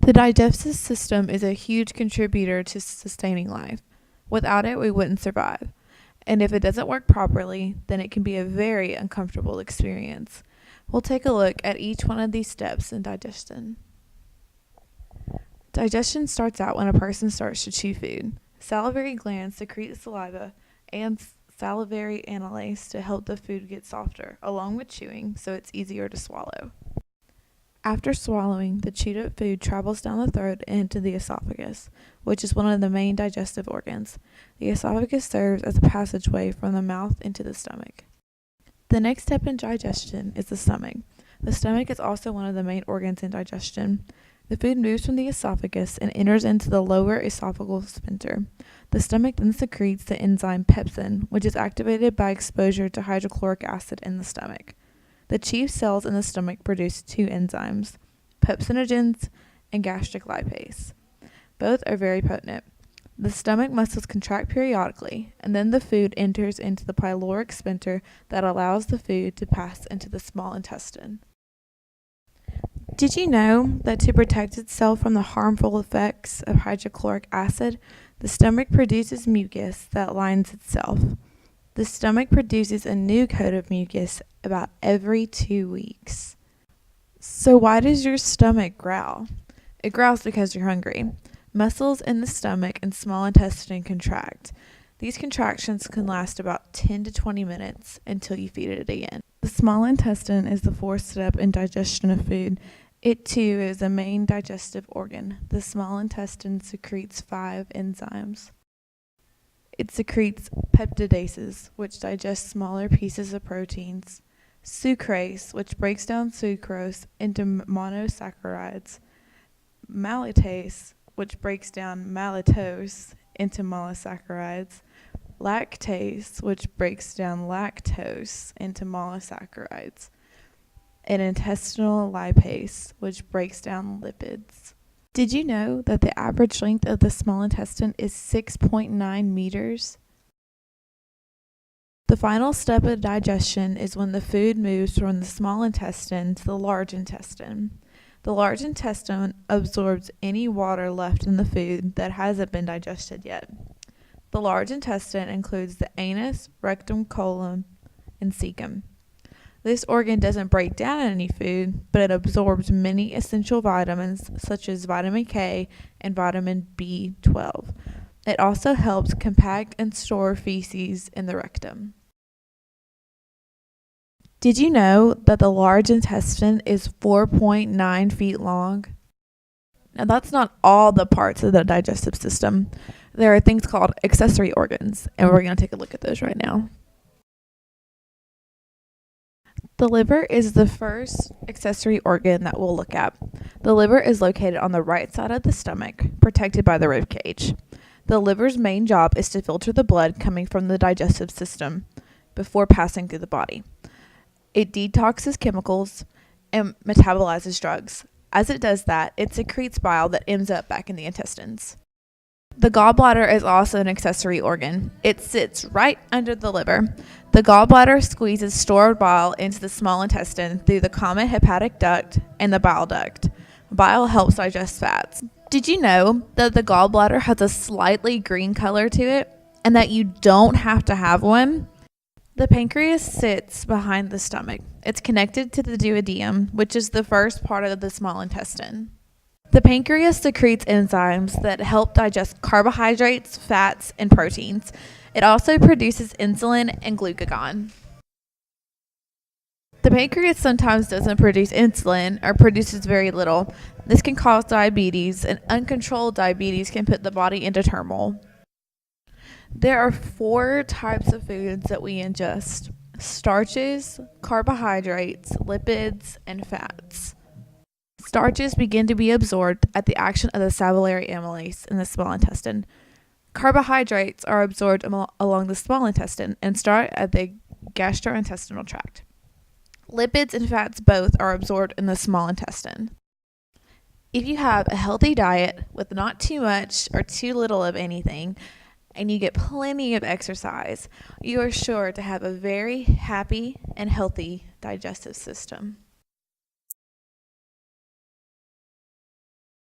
The digestive system is a huge contributor to sustaining life. Without it, we wouldn't survive. And if it doesn't work properly, then it can be a very uncomfortable experience. We'll take a look at each one of these steps in digestion. Digestion starts out when a person starts to chew food. Salivary glands secrete saliva and salivary amylase to help the food get softer, along with chewing, so it's easier to swallow. After swallowing, the chewed up food travels down the throat and into the esophagus, which is one of the main digestive organs. The esophagus serves as a passageway from the mouth into the stomach. The next step in digestion is the stomach. The stomach is also one of the main organs in digestion. The food moves from the esophagus and enters into the lower esophageal sphincter. The stomach then secretes the enzyme pepsin, which is activated by exposure to hydrochloric acid in the stomach. The chief cells in the stomach produce two enzymes, pepsinogens and gastric lipase. Both are very potent. The stomach muscles contract periodically, and then the food enters into the pyloric sphincter that allows the food to pass into the small intestine. Did you know that to protect itself from the harmful effects of hydrochloric acid, the stomach produces mucus that lines itself? The stomach produces a new coat of mucus about every 2 weeks. So why does your stomach growl? It growls because you're hungry. Muscles in the stomach and small intestine contract. These contractions can last about 10 to 20 minutes until you feed it again. The small intestine is the fourth step in digestion of food. It too is a main digestive organ. The small intestine secretes 5 enzymes. It secretes peptidases, which digest smaller pieces of proteins, sucrase, which breaks down sucrose into monosaccharides, maltase, which breaks down maltose into monosaccharides, lactase, which breaks down lactose into monosaccharides, and intestinal lipase, which breaks down lipids. Did you know that the average length of the small intestine is 6.9 meters? The final step of digestion is when the food moves from the small intestine to the large intestine. The large intestine absorbs any water left in the food that hasn't been digested yet. The large intestine includes the anus, rectum, colon, and cecum. This organ doesn't break down any food, but it absorbs many essential vitamins such as vitamin K and vitamin B12. It also helps compact and store feces in the rectum. Did you know that the large intestine is 4.9 feet long? Now that's not all the parts of the digestive system. There are things called accessory organs, and we're going to take a look at those right now. The liver is the first accessory organ that we'll look at. The liver is located on the right side of the stomach, protected by the rib cage. The liver's main job is to filter the blood coming from the digestive system before passing through the body. It detoxes chemicals and metabolizes drugs. As it does that, it secretes bile that ends up back in the intestines. The gallbladder is also an accessory organ. It sits right under the liver. The gallbladder squeezes stored bile into the small intestine through the common hepatic duct and the bile duct. Bile helps digest fats. Did you know that the gallbladder has a slightly green color to it and that you don't have to have one? The pancreas sits behind the stomach. It's connected to the duodenum, which is the first part of the small intestine. The pancreas secretes enzymes that help digest carbohydrates, fats, and proteins. It also produces insulin and glucagon. The pancreas sometimes doesn't produce insulin or produces very little. This can cause diabetes, and uncontrolled diabetes can put the body into turmoil. There are 4 types of foods that we ingest: starches, carbohydrates, lipids, and fats. Starches begin to be absorbed at the action of the salivary amylase in the small intestine. Carbohydrates are absorbed along the small intestine and start at the gastrointestinal tract. Lipids and fats both are absorbed in the small intestine. If you have a healthy diet with not too much or too little of anything, and you get plenty of exercise, you are sure to have a very happy and healthy digestive system.